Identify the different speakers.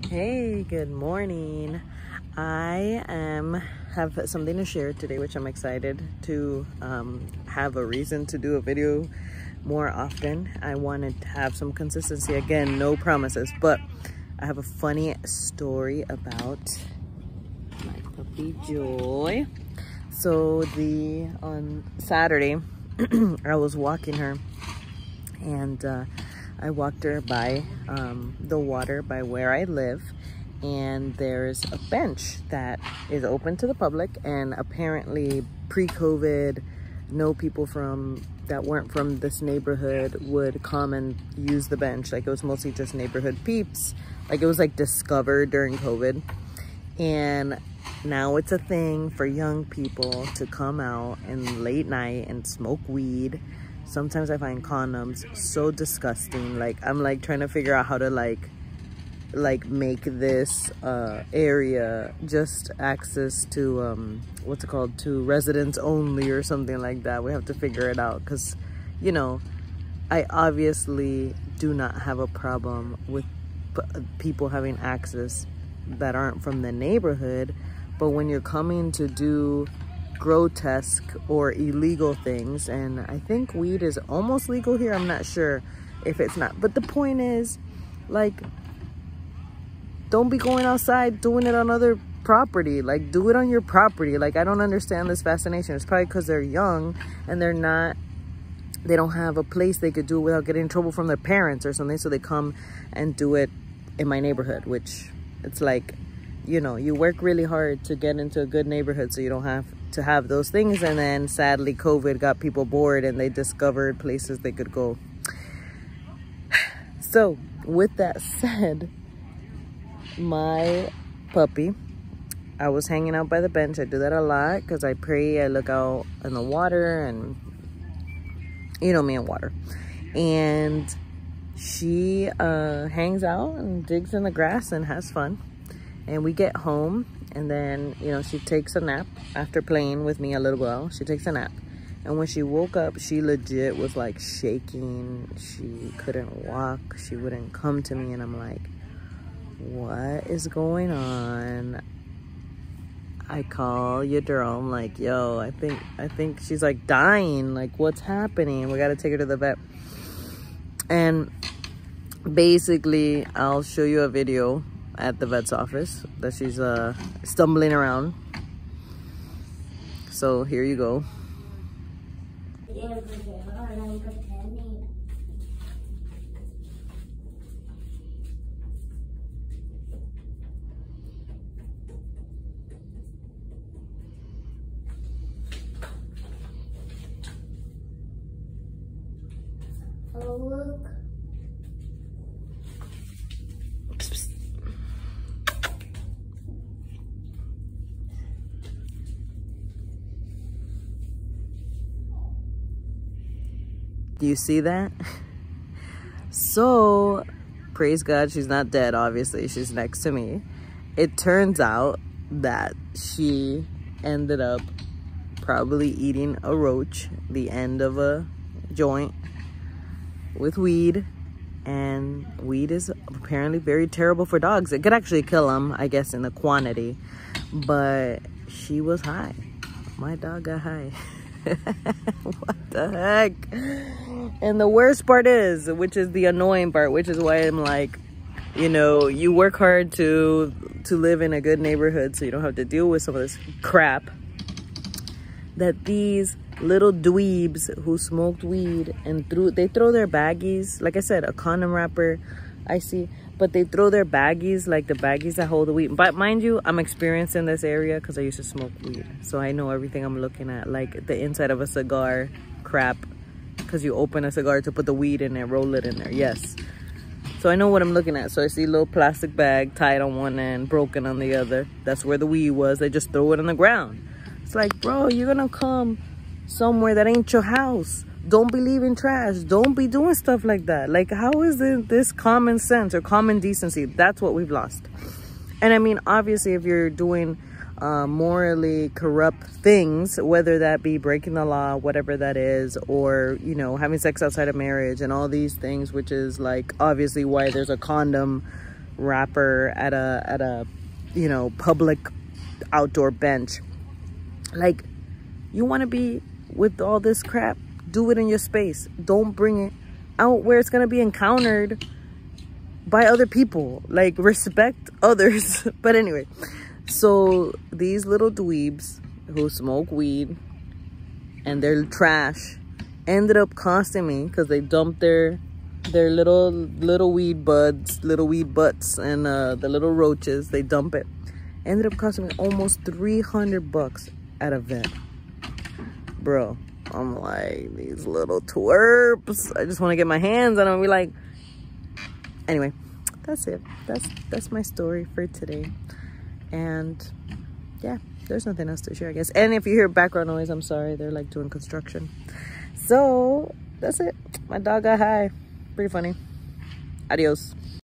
Speaker 1: Hey, good morning. I have something to share today, which I'm excited to have a reason to do a video more often. I wanted to have some consistency. Again, no promises, but I have a funny story about my puppy Joy. So on Saturday, I was walking her, and I walked her by the water by where I live, and there's a bench that is open to the public, and apparently pre-COVID, no people that weren't from this neighborhood would come and use the bench. Like, it was mostly just neighborhood peeps. Like, it was like discovered during COVID, and now it's a thing for young people to come out in late night and smoke weed. Sometimes I find condoms so disgusting. Like, I'm like trying to figure out how to like make this area just access to what's it called, to residents only or something like that. We have to figure it out, because, you know, I obviously do not have a problem with people having access that aren't from the neighborhood, but when you're coming to do grotesque or illegal things, and I think weed is almost legal here, I'm not sure if it's not, but the point is, like, don't be going outside doing it on other property. Like, do it on your property. Like, I don't understand this fascination. It's probably because they're young and they don't have a place they could do it without getting in trouble from their parents or something, so they come and do it in my neighborhood, which, it's like, you know, you work really hard to get into a good neighborhood so you don't have to have those things, and then sadly COVID got people bored and they discovered places they could go. So with that said, my puppy, I was hanging out by the bench. I do that a lot because I pray, I look out in the water, and you know me and water, and she hangs out and digs in the grass and has fun. And we get home, and then, you know, she takes a nap after playing with me a little while. She takes a nap. And when she woke up, she legit was like shaking. She couldn't walk. She wouldn't come to me. And I'm like, what is going on? I call Yadira. I'm like, yo, I think she's like dying. Like, what's happening? We got to take her to the vet. And basically, I'll show you a video at the vet's office that she's stumbling around. So here you go.
Speaker 2: Oh, look.
Speaker 1: Do you see that? So, praise God, she's not dead, obviously. She's next to me. It turns out that she ended up probably eating a roach, the end of a joint with weed. And weed is apparently very terrible for dogs. It could actually kill them, I guess, in the quantity. But she was high. My dog got high. What the heck? And the worst part is, which is the annoying part, which is why I'm like, you know, you work hard to live in a good neighborhood so you don't have to deal with some of this crap, that these little dweebs who smoked weed and they throw their baggies, like I said, a condom wrapper, I see, but they throw their baggies, like the baggies that hold the weed. But mind you, I'm experienced in this area because I used to smoke weed, so I know everything I'm looking at, like the inside of a cigar crap, because you open a cigar to put the weed in there, roll it in there. Yes, so I know what I'm looking at. So I see a little plastic bag tied on one end, broken on the other. That's where the weed was. They just throw it on the ground. It's like, bro, you're gonna come somewhere that ain't your house. Don't believe in trash. Don't be doing stuff like that. Like, how is this common sense or common decency? That's what we've lost. And I mean, obviously, if you're doing morally corrupt things, whether that be breaking the law, whatever that is, or, you know, having sex outside of marriage and all these things, which is like obviously why there's a condom wrapper at a you know, public outdoor bench. Like, you want to be with all this crap, do it in your space. Don't bring it out where it's gonna be encountered by other people. Like, respect others. But anyway, so these little dweebs who smoke weed and they're trash ended up costing me, because they dumped their little weed buds, little weed butts, and the little roaches, they dump it, ended up costing me almost $300 at a vet. Bro, I'm like, these little twerps, I just want to get my hands on them and be like, anyway, that's it. That's my story for today. And yeah, there's nothing else to share, I guess. And if you hear background noise, I'm sorry, they're like doing construction. So that's it. My dog got high. Pretty funny. Adios.